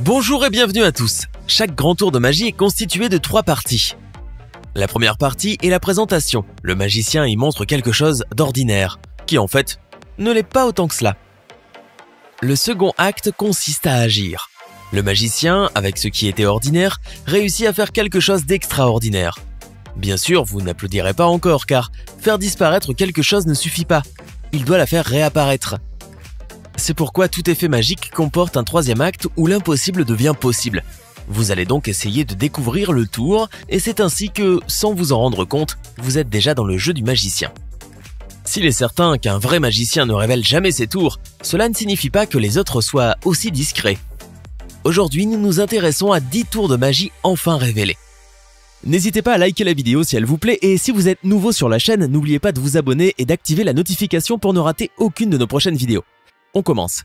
Bonjour et bienvenue à tous. Chaque grand tour de magie est constitué de 3 parties. La première partie est la présentation. Le magicien y montre quelque chose d'ordinaire, qui en fait ne l'est pas autant que cela. Le second acte consiste à agir. Le magicien, avec ce qui était ordinaire, réussit à faire quelque chose d'extraordinaire. Bien sûr, vous n'applaudirez pas encore car faire disparaître quelque chose ne suffit pas. Il doit la faire réapparaître. C'est pourquoi tout effet magique comporte un troisième acte où l'impossible devient possible. Vous allez donc essayer de découvrir le tour et c'est ainsi que, sans vous en rendre compte, vous êtes déjà dans le jeu du magicien. S'il est certain qu'un vrai magicien ne révèle jamais ses tours, cela ne signifie pas que les autres soient aussi discrets. Aujourd'hui, nous nous intéressons à 10 tours de magie enfin révélés. N'hésitez pas à liker la vidéo si elle vous plaît et si vous êtes nouveau sur la chaîne, n'oubliez pas de vous abonner et d'activer la notification pour ne rater aucune de nos prochaines vidéos. On commence.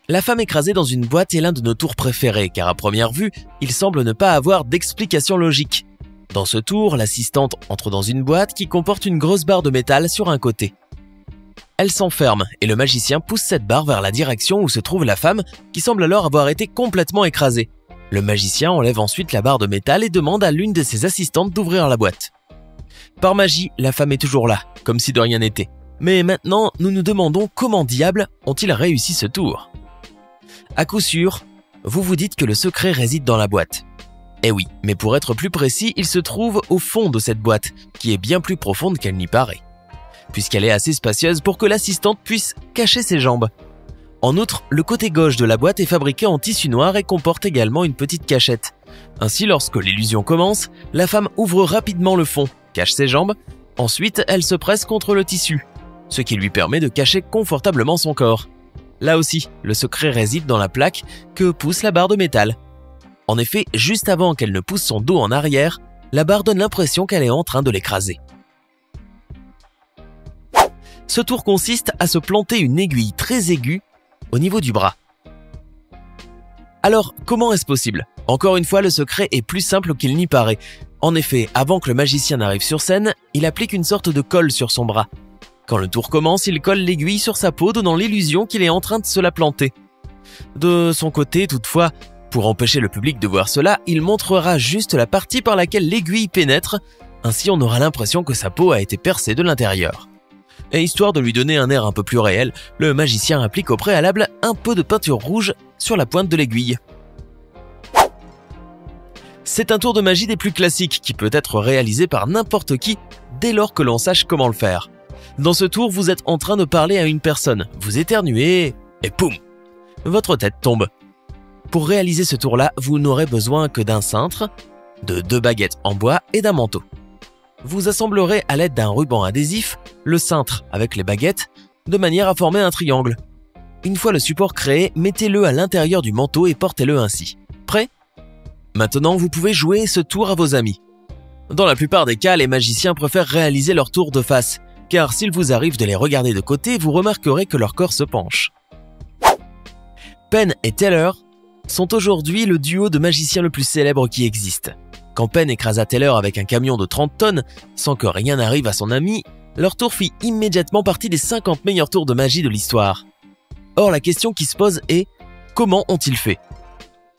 La femme écrasée dans une boîte est l'un de nos tours préférés car à première vue, il semble ne pas avoir d'explication logique. Dans ce tour, l'assistante entre dans une boîte qui comporte une grosse barre de métal sur un côté. Elle s'enferme et le magicien pousse cette barre vers la direction où se trouve la femme qui semble alors avoir été complètement écrasée. Le magicien enlève ensuite la barre de métal et demande à l'une de ses assistantes d'ouvrir la boîte. Par magie, la femme est toujours là, comme si de rien n'était. Mais maintenant, nous nous demandons comment diable ont-ils réussi ce tour. À coup sûr, vous vous dites que le secret réside dans la boîte. Eh oui, mais pour être plus précis, il se trouve au fond de cette boîte, qui est bien plus profonde qu'elle n'y paraît, puisqu'elle est assez spacieuse pour que l'assistante puisse cacher ses jambes. En outre, le côté gauche de la boîte est fabriqué en tissu noir et comporte également une petite cachette. Ainsi, lorsque l'illusion commence, la femme ouvre rapidement le fond, cache ses jambes, ensuite elle se presse contre le tissu, ce qui lui permet de cacher confortablement son corps. Là aussi, le secret réside dans la plaque que pousse la barre de métal. En effet, juste avant qu'elle ne pousse son dos en arrière, la barre donne l'impression qu'elle est en train de l'écraser. Ce tour consiste à se planter une aiguille très aiguë au niveau du bras. Alors, comment est-ce possible? Encore une fois, le secret est plus simple qu'il n'y paraît. En effet, avant que le magicien n'arrive sur scène, il applique une sorte de colle sur son bras. Quand le tour commence, il colle l'aiguille sur sa peau, donnant l'illusion qu'il est en train de se la planter. De son côté, toutefois, pour empêcher le public de voir cela, il montrera juste la partie par laquelle l'aiguille pénètre, ainsi on aura l'impression que sa peau a été percée de l'intérieur. Et histoire de lui donner un air un peu plus réel, le magicien applique au préalable un peu de peinture rouge sur la pointe de l'aiguille. C'est un tour de magie des plus classiques qui peut être réalisé par n'importe qui dès lors que l'on sache comment le faire. Dans ce tour, vous êtes en train de parler à une personne, vous éternuez et poum, votre tête tombe. Pour réaliser ce tour-là, vous n'aurez besoin que d'un cintre, de 2 baguettes en bois et d'un manteau. Vous assemblerez à l'aide d'un ruban adhésif le cintre avec les baguettes de manière à former un triangle. Une fois le support créé, mettez-le à l'intérieur du manteau et portez-le ainsi. Prêt? Maintenant, vous pouvez jouer ce tour à vos amis. Dans la plupart des cas, les magiciens préfèrent réaliser leur tour de face, car s'il vous arrive de les regarder de côté, vous remarquerez que leur corps se penche. Penn et Teller sont aujourd'hui le duo de magiciens le plus célèbre qui existe. Quand Penn écrasa Teller avec un camion de 30 tonnes, sans que rien n'arrive à son ami, leur tour fit immédiatement partie des 50 meilleurs tours de magie de l'histoire. Or, la question qui se pose est « Comment ont-ils fait ?»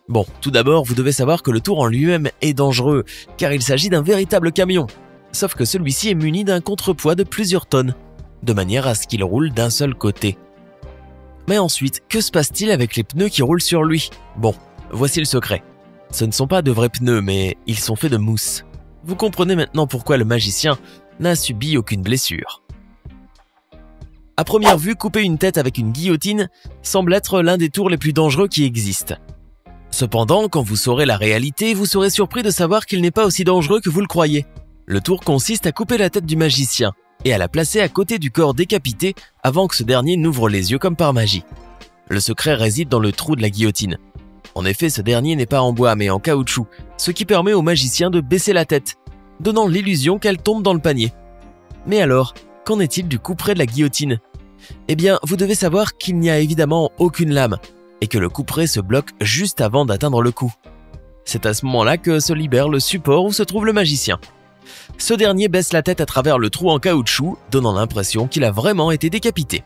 Bon, tout d'abord, vous devez savoir que le tour en lui-même est dangereux, car il s'agit d'un véritable camion. Sauf que celui-ci est muni d'un contrepoids de plusieurs tonnes, de manière à ce qu'il roule d'un seul côté. Mais ensuite, que se passe-t-il avec les pneus qui roulent sur lui? Bon, voici le secret. Ce ne sont pas de vrais pneus, mais ils sont faits de mousse. Vous comprenez maintenant pourquoi le magicien n'a subi aucune blessure. À première vue, couper une tête avec une guillotine semble être l'un des tours les plus dangereux qui existent. Cependant, quand vous saurez la réalité, vous serez surpris de savoir qu'il n'est pas aussi dangereux que vous le croyez. Le tour consiste à couper la tête du magicien et à la placer à côté du corps décapité avant que ce dernier n'ouvre les yeux comme par magie. Le secret réside dans le trou de la guillotine. En effet, ce dernier n'est pas en bois mais en caoutchouc, ce qui permet au magicien de baisser la tête, donnant l'illusion qu'elle tombe dans le panier. Mais alors, qu'en est-il du couperet de la guillotine? Eh bien, vous devez savoir qu'il n'y a évidemment aucune lame et que le couperet se bloque juste avant d'atteindre le cou. C'est à ce moment-là que se libère le support où se trouve le magicien. Ce dernier baisse la tête à travers le trou en caoutchouc, donnant l'impression qu'il a vraiment été décapité.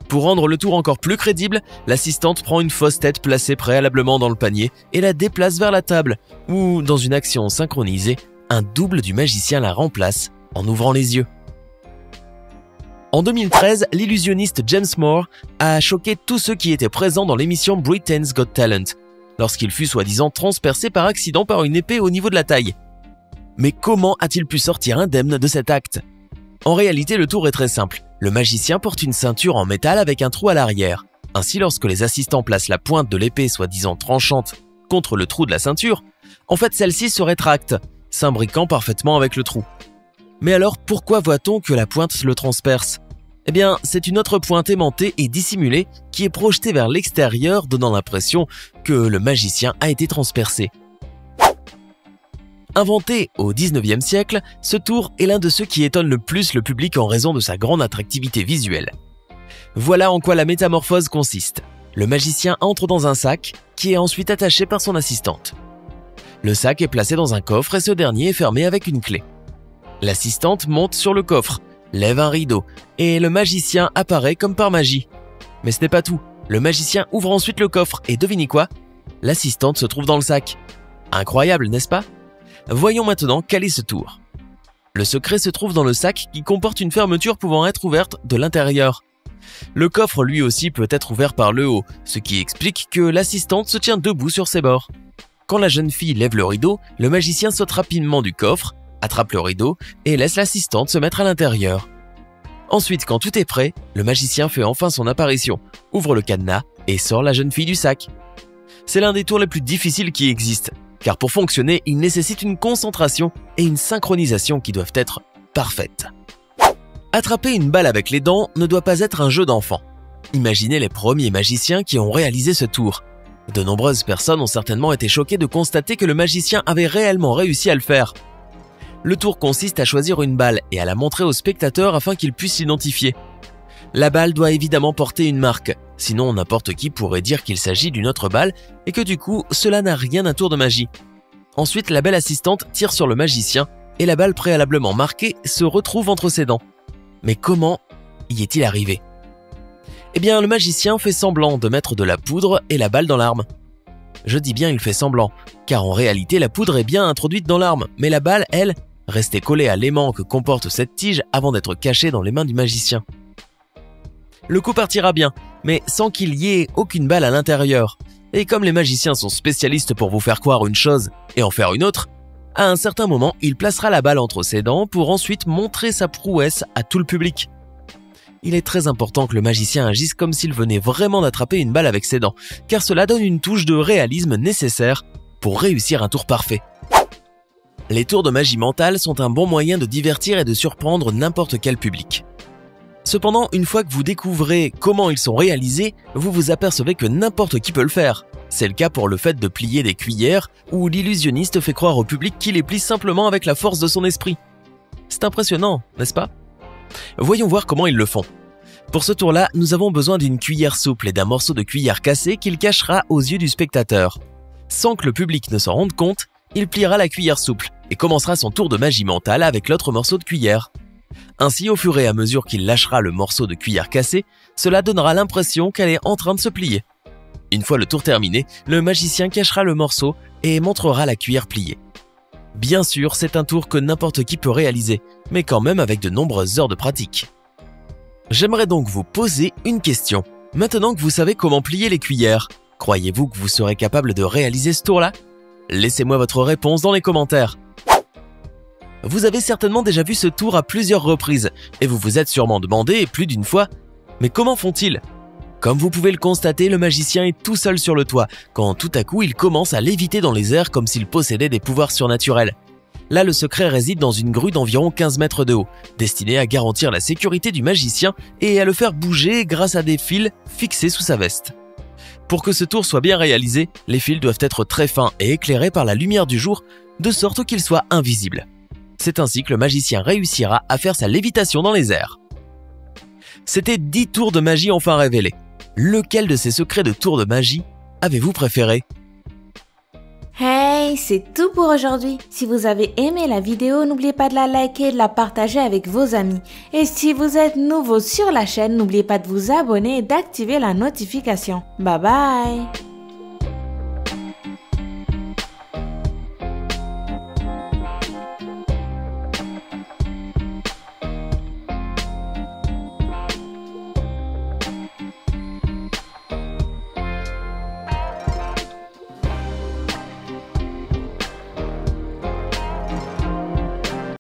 Pour rendre le tour encore plus crédible, l'assistante prend une fausse tête placée préalablement dans le panier et la déplace vers la table, où, dans une action synchronisée, un double du magicien la remplace en ouvrant les yeux. En 2013, l'illusionniste James Moore a choqué tous ceux qui étaient présents dans l'émission Britain's Got Talent, lorsqu'il fut soi-disant transpercé par accident par une épée au niveau de la taille. Mais comment a-t-il pu sortir indemne de cet acte? En réalité, le tour est très simple. Le magicien porte une ceinture en métal avec un trou à l'arrière. Ainsi, lorsque les assistants placent la pointe de l'épée soi-disant tranchante contre le trou de la ceinture, en fait celle-ci se rétracte, s'imbriquant parfaitement avec le trou. Mais alors, pourquoi voit-on que la pointe le transperce? Eh bien, c'est une autre pointe aimantée et dissimulée qui est projetée vers l'extérieur, donnant l'impression que le magicien a été transpercé. Inventé au 19e siècle, ce tour est l'un de ceux qui étonne le plus le public en raison de sa grande attractivité visuelle. Voilà en quoi la métamorphose consiste. Le magicien entre dans un sac qui est ensuite attaché par son assistante. Le sac est placé dans un coffre et ce dernier est fermé avec une clé. L'assistante monte sur le coffre, lève un rideau et le magicien apparaît comme par magie. Mais ce n'est pas tout. Le magicien ouvre ensuite le coffre et devinez quoi? L'assistante se trouve dans le sac. Incroyable, n'est-ce pas? Voyons maintenant quel est ce tour. Le secret se trouve dans le sac qui comporte une fermeture pouvant être ouverte de l'intérieur. Le coffre lui aussi peut être ouvert par le haut, ce qui explique que l'assistante se tient debout sur ses bords. Quand la jeune fille lève le rideau, le magicien saute rapidement du coffre, attrape le rideau et laisse l'assistante se mettre à l'intérieur. Ensuite, quand tout est prêt, le magicien fait enfin son apparition, ouvre le cadenas et sort la jeune fille du sac. C'est l'un des tours les plus difficiles qui existent, car pour fonctionner, il nécessite une concentration et une synchronisation qui doivent être parfaites. Attraper une balle avec les dents ne doit pas être un jeu d'enfant. Imaginez les premiers magiciens qui ont réalisé ce tour. De nombreuses personnes ont certainement été choquées de constater que le magicien avait réellement réussi à le faire. Le tour consiste à choisir une balle et à la montrer au spectateur afin qu'il puisse l'identifier. La balle doit évidemment porter une marque, sinon n'importe qui pourrait dire qu'il s'agit d'une autre balle et que du coup, cela n'a rien d'un tour de magie. Ensuite, la belle assistante tire sur le magicien et la balle préalablement marquée se retrouve entre ses dents. Mais comment y est-il arrivé? Eh bien, le magicien fait semblant de mettre de la poudre et la balle dans l'arme. Je dis bien il fait semblant, car en réalité la poudre est bien introduite dans l'arme, mais la balle, elle, restait collée à l'aimant que comporte cette tige avant d'être cachée dans les mains du magicien. Le coup partira bien, mais sans qu'il y ait aucune balle à l'intérieur. Et comme les magiciens sont spécialistes pour vous faire croire une chose et en faire une autre, à un certain moment, il placera la balle entre ses dents pour ensuite montrer sa prouesse à tout le public. Il est très important que le magicien agisse comme s'il venait vraiment d'attraper une balle avec ses dents, car cela donne une touche de réalisme nécessaire pour réussir un tour parfait. Les tours de magie mentale sont un bon moyen de divertir et de surprendre n'importe quel public. Cependant, une fois que vous découvrez comment ils sont réalisés, vous vous apercevez que n'importe qui peut le faire. C'est le cas pour le fait de plier des cuillères, où l'illusionniste fait croire au public qu'il les plie simplement avec la force de son esprit. C'est impressionnant, n'est-ce pas? Voyons voir comment ils le font. Pour ce tour-là, nous avons besoin d'une cuillère souple et d'un morceau de cuillère cassé qu'il cachera aux yeux du spectateur. Sans que le public ne s'en rende compte, il pliera la cuillère souple et commencera son tour de magie mentale avec l'autre morceau de cuillère. Ainsi, au fur et à mesure qu'il lâchera le morceau de cuillère cassé, cela donnera l'impression qu'elle est en train de se plier. Une fois le tour terminé, le magicien cachera le morceau et montrera la cuillère pliée. Bien sûr, c'est un tour que n'importe qui peut réaliser, mais quand même avec de nombreuses heures de pratique. J'aimerais donc vous poser une question. Maintenant que vous savez comment plier les cuillères, croyez-vous que vous serez capable de réaliser ce tour-là? Laissez-moi votre réponse dans les commentaires. Vous avez certainement déjà vu ce tour à plusieurs reprises, et vous vous êtes sûrement demandé plus d'une fois, mais comment font-ils? Comme vous pouvez le constater, le magicien est tout seul sur le toit, quand tout à coup il commence à léviter dans les airs comme s'il possédait des pouvoirs surnaturels. Là, le secret réside dans une grue d'environ 15 mètres de haut, destinée à garantir la sécurité du magicien et à le faire bouger grâce à des fils fixés sous sa veste. Pour que ce tour soit bien réalisé, les fils doivent être très fins et éclairés par la lumière du jour, de sorte qu'ils soient invisibles. C'est ainsi que le magicien réussira à faire sa lévitation dans les airs. C'était 10 tours de magie enfin révélés. Lequel de ces secrets de tours de magie avez-vous préféré? Hey Hey, c'est tout pour aujourd'hui. Si vous avez aimé la vidéo, n'oubliez pas de la liker et de la partager avec vos amis. Et si vous êtes nouveau sur la chaîne, n'oubliez pas de vous abonner et d'activer la notification. Bye bye!